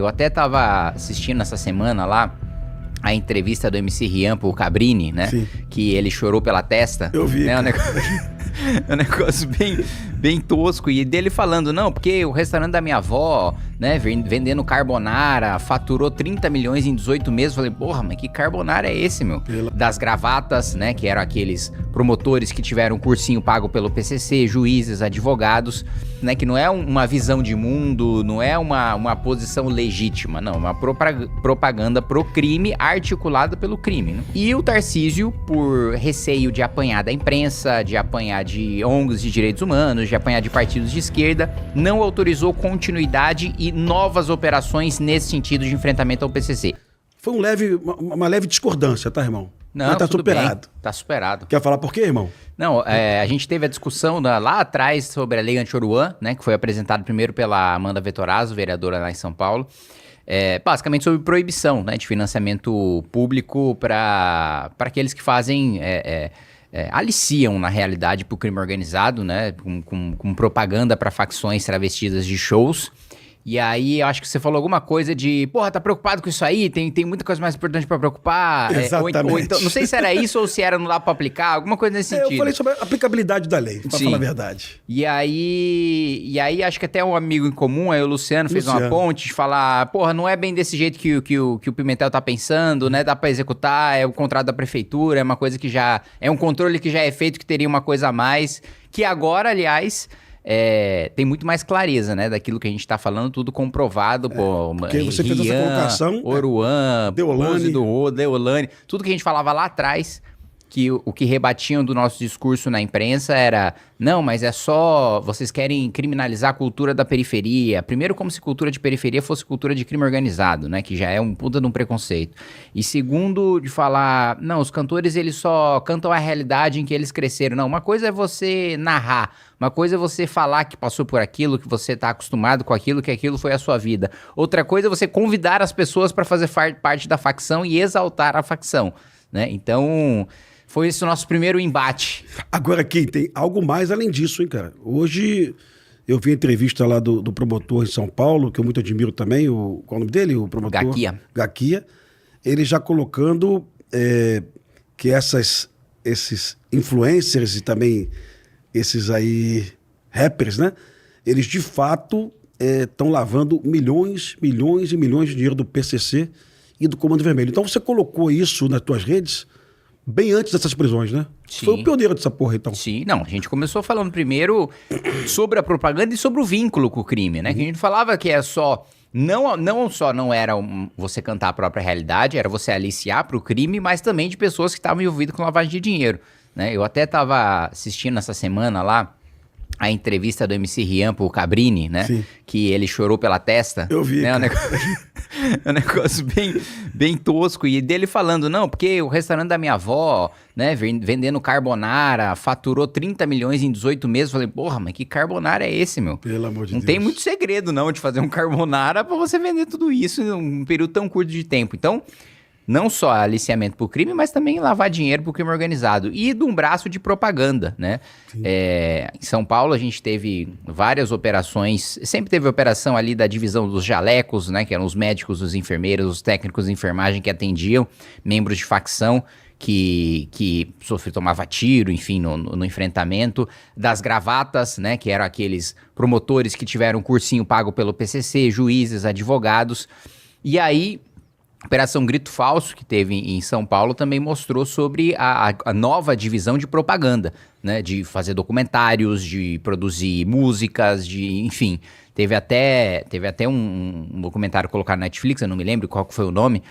Eu até tava assistindo essa semana lá a entrevista do MC Rian pro Cabrini, né? Sim. Que ele chorou pela testa. Eu vi. Né? É um negócio bem tosco. E dele falando, não, porque o restaurante da minha avó, né, vendendo carbonara, faturou 30 milhões em 18 meses. Eu falei, porra, mas que carbonara é esse, meu? Das gravatas, né, que eram aqueles promotores que tiveram cursinho pago pelo PCC, juízes, advogados, né, que não é uma visão de mundo, não é uma posição legítima, não, é uma propaganda pro crime, articulada pelo crime, né? E o Tarcísio, por receio de apanhar da imprensa, de apanhar de ONGs de direitos humanos, de apanhar de partidos de esquerda, não autorizou continuidade e novas operações nesse sentido de enfrentamento ao PCC. Foi uma leve discordância, tá, irmão? Não, mas tá tudo superado. Bem, tá superado. Quer falar por quê, irmão? Não, a gente teve a discussão lá atrás sobre a Lei Anti-Oruan, né, que foi apresentada primeiro pela Amanda Vettorazzo, vereadora lá em São Paulo, basicamente sobre proibição, né, de financiamento público para aqueles que fazem... aliciam, na realidade, pro crime organizado, né? Com propaganda para facções travestidas de shows. E aí, eu acho que você falou alguma coisa de, porra, tá preocupado com isso aí? Tem muita coisa mais importante pra preocupar. Exatamente. Ou então, não sei se era isso ou se era não dá pra aplicar, alguma coisa nesse sentido. Eu falei sobre a aplicabilidade da lei, pra falar a verdade. E aí, acho que até um amigo em comum, aí o Luciano fez uma ponte de falar, porra, não é bem desse jeito que o Pimentel tá pensando, né? Dá pra executar, é o contrato da prefeitura, é uma coisa que já... É um controle que já é feito, que teria uma coisa a mais, que agora, aliás... tem muito mais clareza, né, daquilo que a gente tá falando, tudo comprovado, porque você fez essa colocação, Oruan, Deolane, tudo que a gente falava lá atrás, que o que rebatiam do nosso discurso na imprensa era, não, mas é só, vocês querem criminalizar a cultura da periferia, primeiro como se cultura de periferia fosse cultura de crime organizado, né, que já é um puta de um preconceito, e segundo de falar, não, os cantores eles só cantam a realidade em que eles cresceram, não, uma coisa é você narrar, uma coisa é você falar que passou por aquilo, que você tá acostumado com aquilo, que aquilo foi a sua vida, outra coisa é você convidar as pessoas para fazer parte da facção e exaltar a facção, né, então... Foi esse o nosso primeiro embate. Agora, Kim, tem algo mais além disso, hein, cara? Hoje, eu vi a entrevista lá do promotor em São Paulo, que eu muito admiro também, qual é o nome dele? O promotor? Gaquia. Ele já colocando que esses influencers e também esses aí rappers, né? Eles, de fato, estão lavando milhões e milhões de dinheiro do PCC e do Comando Vermelho. Então, você colocou isso nas tuas redes... bem antes dessas prisões, né? Sim. Foi o pioneiro dessa porra, então. Sim, não, a gente começou falando primeiro sobre a propaganda e sobre o vínculo com o crime, né? Que a gente falava que é só... Não era você cantar a própria realidade, era você aliciar pro crime, mas também de pessoas que estavam envolvidas com lavagem de dinheiro, né? Eu até tava assistindo essa semana lá a entrevista do MC Rian pro Cabrini, né? Sim. Que ele chorou pela testa. Eu vi, né? É um negócio bem tosco. E dele falando, não, porque o restaurante da minha avó, né, vendendo carbonara, faturou 30 milhões em 18 meses. Eu falei, porra, mas que carbonara é esse, meu? Pelo amor de Deus. Não tem muito segredo, não, de fazer um carbonara pra você vender tudo isso em um período tão curto de tempo. Então... não só aliciamento pro crime, mas também lavar dinheiro pro crime organizado. E de um braço de propaganda, né? Em São Paulo a gente teve várias operações, sempre teve operação ali da divisão dos jalecos, né? Que eram os médicos, os enfermeiros, os técnicos de enfermagem que atendiam membros de facção que tomava tiro, enfim, no enfrentamento. Das gravatas, né? Que eram aqueles promotores que tiveram cursinho pago pelo PCC, juízes, advogados. E aí... Operação Grito Falso, que teve em São Paulo, também mostrou sobre a nova divisão de propaganda, né? De fazer documentários, de produzir músicas, enfim. Teve até um documentário colocado na Netflix, eu não me lembro qual que foi o nome,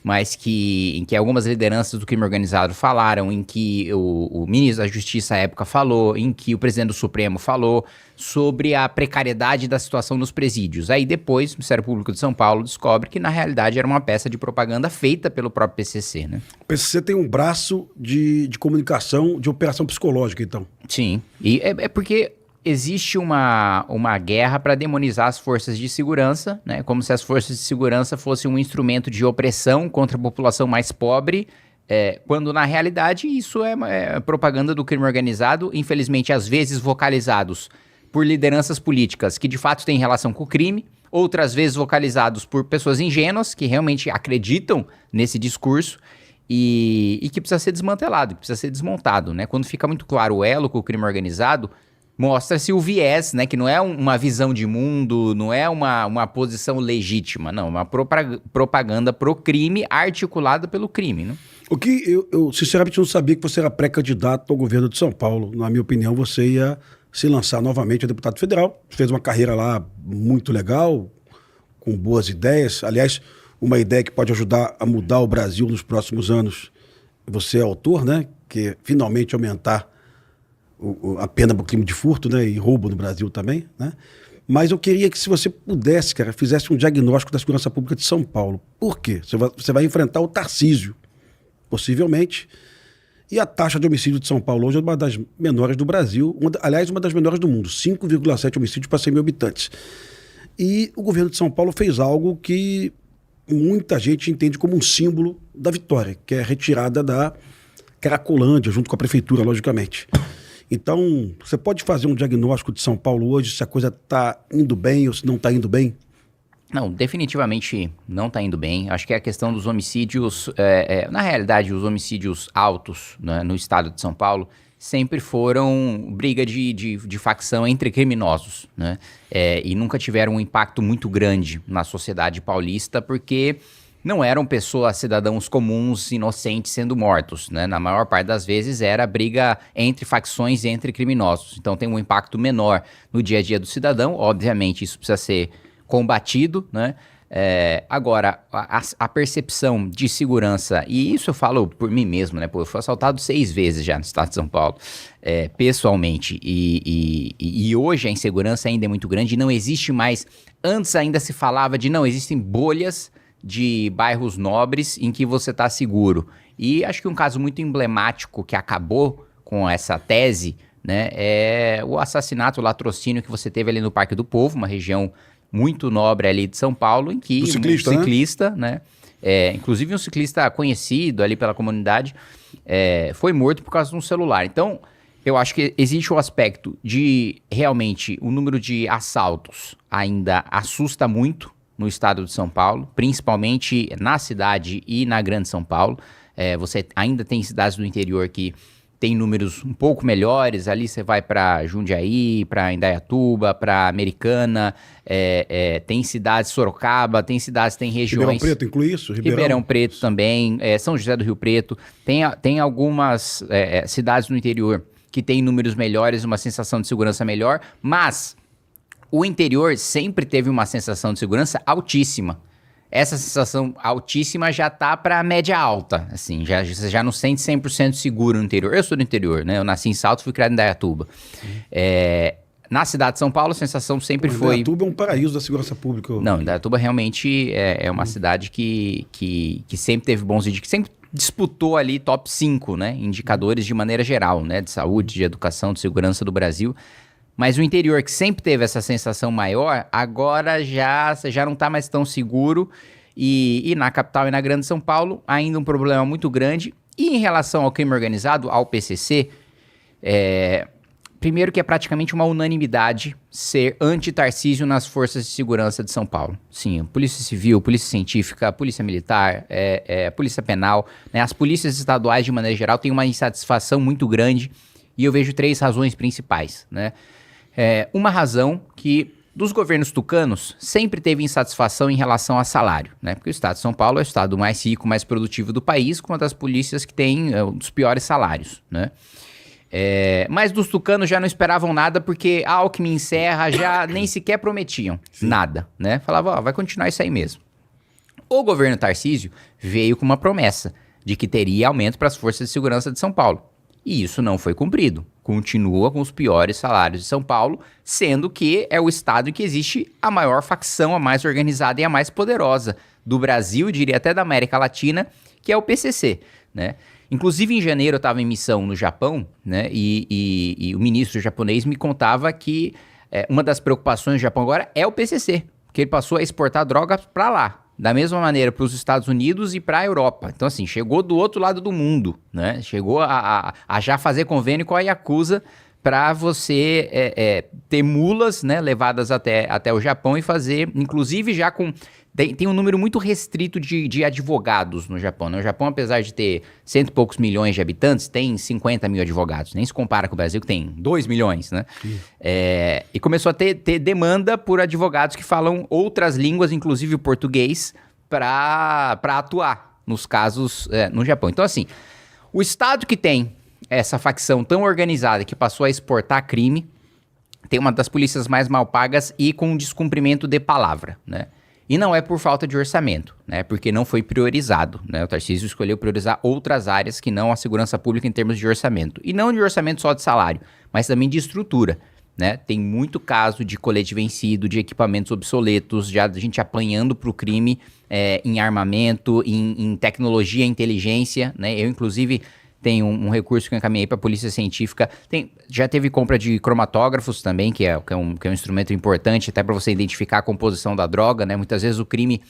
mas em que algumas lideranças do crime organizado falaram, em que o ministro da Justiça à época falou, em que o presidente do Supremo falou sobre a precariedade da situação nos presídios. Aí depois o Ministério Público de São Paulo descobre que na realidade era uma peça de propaganda feita pelo próprio PCC, né? O PCC tem um braço de comunicação, de operação psicológica, então. Sim, e é porque... existe uma guerra para demonizar as forças de segurança, né? Como se as forças de segurança fossem um instrumento de opressão contra a população mais pobre, quando na realidade isso é propaganda do crime organizado, infelizmente às vezes vocalizados por lideranças políticas que de fato têm relação com o crime, outras vezes vocalizados por pessoas ingênuas que realmente acreditam nesse discurso e que precisa ser desmantelado, que precisa ser desmontado, né? Quando fica muito claro o elo com o crime organizado, mostra-se o viés, né? Que não é uma visão de mundo, não é uma posição legítima, não. Uma propaganda pro crime articulada pelo crime, né? O que eu sinceramente não sabia que você era pré-candidato ao governo de São Paulo. Na minha opinião, você ia se lançar novamente a deputado federal. Fez uma carreira lá muito legal, com boas ideias. Aliás, uma ideia que pode ajudar a mudar o Brasil nos próximos anos. Você é autor, né? Que é finalmente aumentar a pena por crime de furto, né? E roubo no Brasil também, né? Mas eu queria que, se você pudesse, cara, fizesse um diagnóstico da segurança pública de São Paulo. Por quê? Você vai enfrentar o Tarcísio, possivelmente. E a taxa de homicídio de São Paulo hoje é uma das menores do Brasil. Aliás, uma das menores do mundo. 5,7 homicídios para 100 mil habitantes. E o governo de São Paulo fez algo que muita gente entende como um símbolo da vitória, que é a retirada da Cracolândia, junto com a prefeitura, logicamente. Então, você pode fazer um diagnóstico de São Paulo hoje, se a coisa está indo bem ou se não está indo bem? Não, definitivamente não está indo bem. Acho que é a questão dos homicídios, na realidade, os homicídios altos, né, no estado de São Paulo sempre foram briga de facção entre criminosos, né? E nunca tiveram um impacto muito grande na sociedade paulista, porque não eram pessoas, cidadãos comuns, inocentes sendo mortos, né? Na maior parte das vezes era briga entre facções e entre criminosos. Então tem um impacto menor no dia a dia do cidadão. Obviamente isso precisa ser combatido, né? Agora, a percepção de segurança, e isso eu falo por mim mesmo, né? Pô, eu fui assaltado 6 vezes já no estado de São Paulo, pessoalmente, e hoje a insegurança ainda é muito grande e não existe mais. Antes ainda se falava de não, existem bolhas de bairros nobres em que você está seguro. E acho que um caso muito emblemático que acabou com essa tese, né, é o assassinato, o latrocínio que você teve ali no Parque do Povo, uma região muito nobre ali de São Paulo, em que um ciclista, né? Inclusive um ciclista conhecido ali pela comunidade, foi morto por causa de um celular. Então, eu acho que existe o aspecto de, realmente, o número de assaltos ainda assusta muito no estado de São Paulo, principalmente na cidade e na Grande São Paulo. Você ainda tem cidades do interior que tem números um pouco melhores. Ali você vai para Jundiaí, para Indaiatuba, para Americana, tem cidades, Sorocaba, tem cidades, tem regiões... Ribeirão Preto inclui isso? Ribeirão Preto também, São José do Rio Preto. Tem algumas cidades no interior que tem números melhores, uma sensação de segurança melhor, mas o interior sempre teve uma sensação de segurança altíssima. Essa sensação altíssima já tá pra média alta, assim, você já não sente 100% seguro no interior. Eu sou do interior, né? Eu nasci em Salto, fui criado em Indaiatuba. Na cidade de São Paulo, a sensação sempre foi... Indaiatuba é um paraíso da segurança pública. Não, Indaiatuba realmente é uma cidade que sempre teve bons indicadores, que sempre disputou ali top 5, né? Indicadores de maneira geral, né? De saúde, de educação, de segurança do Brasil. Mas o interior, que sempre teve essa sensação maior, agora você já não está mais tão seguro. E na capital e na Grande São Paulo, ainda um problema muito grande. E em relação ao crime organizado, ao PCC, primeiro que é praticamente uma unanimidade ser anti-Tarcísio nas forças de segurança de São Paulo. Sim, Polícia Civil, Polícia Científica, Polícia Militar, Polícia Penal, né? As polícias estaduais, de maneira geral, têm uma insatisfação muito grande. E eu vejo 3 razões principais, né? Uma razão que dos governos tucanos sempre teve insatisfação em relação a salário, né? Porque o estado de São Paulo é o estado mais rico, mais produtivo do país, com uma das polícias que tem um dos piores salários, né? Mas dos tucanos já não esperavam nada, porque a Alckmin e Serra já nem sequer prometiam nada, né? Falavam, vai continuar isso aí mesmo. O governo Tarcísio veio com uma promessa de que teria aumento para as forças de segurança de São Paulo. E isso não foi cumprido. Continua com os piores salários de São Paulo, sendo que é o estado em que existe a maior facção, a mais organizada e a mais poderosa do Brasil, diria até da América Latina, que é o PCC, né? Inclusive, em janeiro eu estava em missão no Japão, né? E o ministro japonês me contava que uma das preocupações do Japão agora é o PCC, porque ele passou a exportar drogas para lá. Da mesma maneira para os Estados Unidos e para a Europa. Então, assim, chegou do outro lado do mundo, né? Chegou a já fazer convênio com a Yakuza para você ter mulas, né, levadas até o Japão e fazer, inclusive já com... Tem um número muito restrito de advogados no Japão, né? O Japão, apesar de ter cento e poucos milhões de habitantes, tem 50 mil advogados. Nem se compara com o Brasil, que tem 2 milhões, né? E começou a ter demanda por advogados que falam outras línguas, inclusive o português, para atuar nos casos no Japão. Então, assim, o estado que tem essa facção tão organizada que passou a exportar crime, tem uma das polícias mais mal pagas e com descumprimento de palavra, né? E não é por falta de orçamento, né? Porque não foi priorizado, né? O Tarcísio escolheu priorizar outras áreas que não a segurança pública em termos de orçamento. E não de orçamento só de salário, mas também de estrutura, né? Tem muito caso de colete vencido, de equipamentos obsoletos, já a gente apanhando para o crime em armamento, em tecnologia, inteligência, né? Eu, inclusive... Tem um recurso que eu encaminhei para a polícia científica. Já teve compra de cromatógrafos também, que é um instrumento importante até para você identificar a composição da droga, né? Muitas vezes o crime,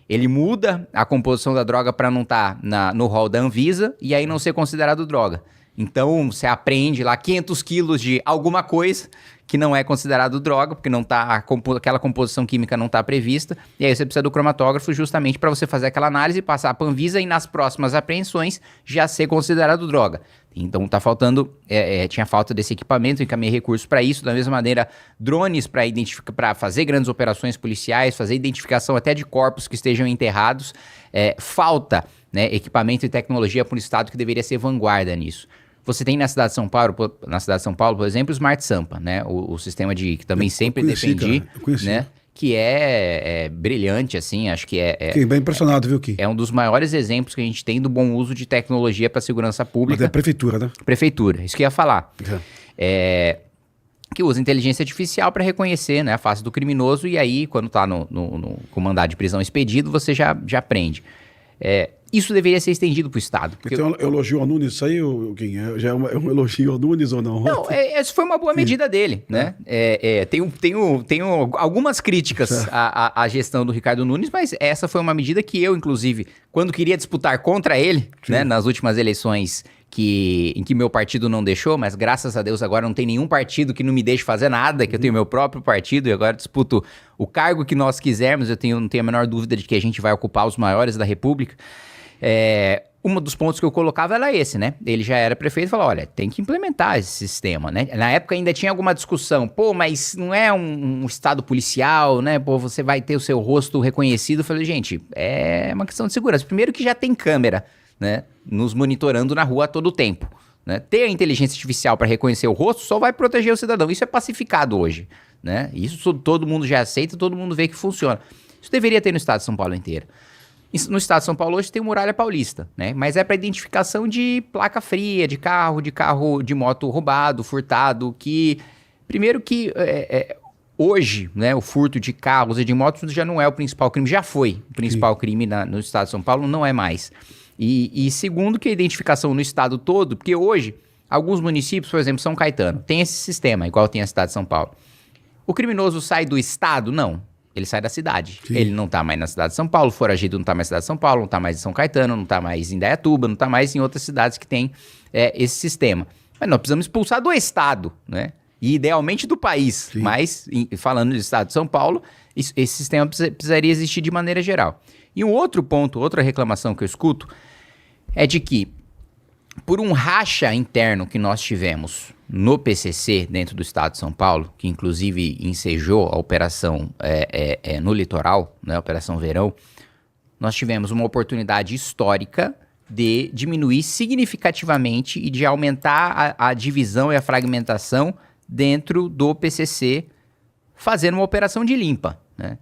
ele muda a composição da droga para não estar no rol da Anvisa e aí não ser considerado droga. Então, você apreende lá 500 quilos de alguma coisa que não é considerado droga, porque não tá, aquela composição química não está prevista, e aí você precisa do cromatógrafo justamente para você fazer aquela análise, passar para a Anvisa e nas próximas apreensões já ser considerado droga. Então, tá faltando, tinha falta desse equipamento, encaminhei recursos para isso, da mesma maneira, drones para identificar, para fazer grandes operações policiais, fazer identificação até de corpos que estejam enterrados, falta, né, equipamento e tecnologia para um estado que deveria ser vanguarda nisso. Você tem na cidade de São Paulo, por exemplo, o Smart Sampa, né? O sistema que também sempre defendi, né? Que é brilhante, assim, acho que Fiquei bem impressionado, viu, Kim? É um dos maiores exemplos que a gente tem do bom uso de tecnologia para segurança pública. Mas é prefeitura, né? Prefeitura, isso que eu ia falar. Que usa inteligência artificial para reconhecer, né, a face do criminoso e aí, quando está com mandado de prisão expedido, você já prende. Isso deveria ser estendido para o Estado. Porque tem um elogio ao Nunes, isso aí, Kim? Já é um elogio ao Nunes ou não? Não, essa foi uma boa medida dele, né? Tenho algumas críticas à gestão do Ricardo Nunes, mas essa foi uma medida que eu, inclusive, quando queria disputar contra ele, né, nas últimas eleições em que meu partido não deixou, mas graças a Deus agora não tem nenhum partido que não me deixe fazer nada, que eu tenho meu próprio partido e agora disputo o cargo que nós quisermos, não tenho a menor dúvida de que a gente vai ocupar os maiores da República. Um dos pontos que eu colocava era esse, né? Ele já era prefeito e falou, olha, tem que implementar esse sistema, né? Na época ainda tinha alguma discussão, mas não é um estado policial, né? Você vai ter o seu rosto reconhecido. Eu falei, gente, é uma questão de segurança. Primeiro que já tem câmera, né? Nos monitorando na rua a todo tempo, né? Ter a inteligência artificial para reconhecer o rosto só vai proteger o cidadão. Isso é pacificado hoje, né? Isso todo mundo já aceita, todo mundo vê que funciona. Isso deveria ter no estado de São Paulo inteiro. No estado de São Paulo hoje tem o Muralha Paulista, né? Mas é para identificação de placa fria, de moto roubado, furtado, que... Primeiro que hoje, né, o furto de carros e de motos já não é o principal crime, já foi o principal crime no estado de São Paulo, não é mais. E segundo que a identificação no estado todo, porque hoje, alguns municípios, por exemplo, São Caetano, tem esse sistema, igual tem a cidade de São Paulo. O criminoso sai do estado? Não. Ele sai da cidade. Sim. Ele não tá mais na cidade de São Paulo, foragido não tá mais na cidade de São Paulo, não tá mais em São Caetano, não tá mais em Indaiatuba, não tá mais em outras cidades que tem esse sistema. Mas nós precisamos expulsar do estado, né? E idealmente do país. Sim. Mas, falando do estado de São Paulo, esse sistema precisaria existir de maneira geral. E um outro ponto, outra reclamação que eu escuto, é de que, por um racha interno que nós tivemos no PCC, dentro do estado de São Paulo, que inclusive ensejou a operação no litoral, né, a Operação Verão, nós tivemos uma oportunidade histórica de diminuir significativamente e de aumentar a divisão e a fragmentação dentro do PCC, fazendo uma operação de limpa, né?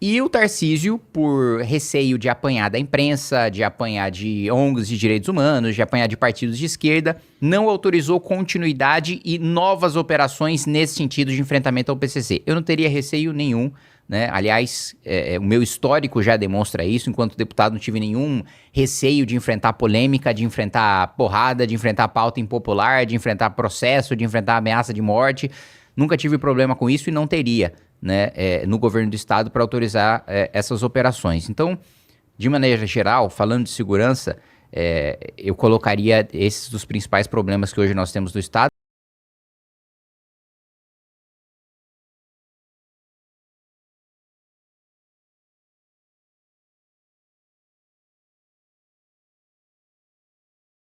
E o Tarcísio, por receio de apanhar da imprensa, de apanhar de ONGs de direitos humanos, de apanhar de partidos de esquerda, não autorizou continuidade e novas operações nesse sentido de enfrentamento ao PCC. Eu não teria receio nenhum, né? Aliás, o meu histórico já demonstra isso. Enquanto deputado, não tive nenhum receio de enfrentar polêmica, de enfrentar porrada, de enfrentar pauta impopular, de enfrentar processo, de enfrentar ameaça de morte. Nunca tive problema com isso e não teria, né, no governo do estado para autorizar essas operações. Então, de maneira geral, falando de segurança, eu colocaria esses dos principais problemas que hoje nós temos no estado.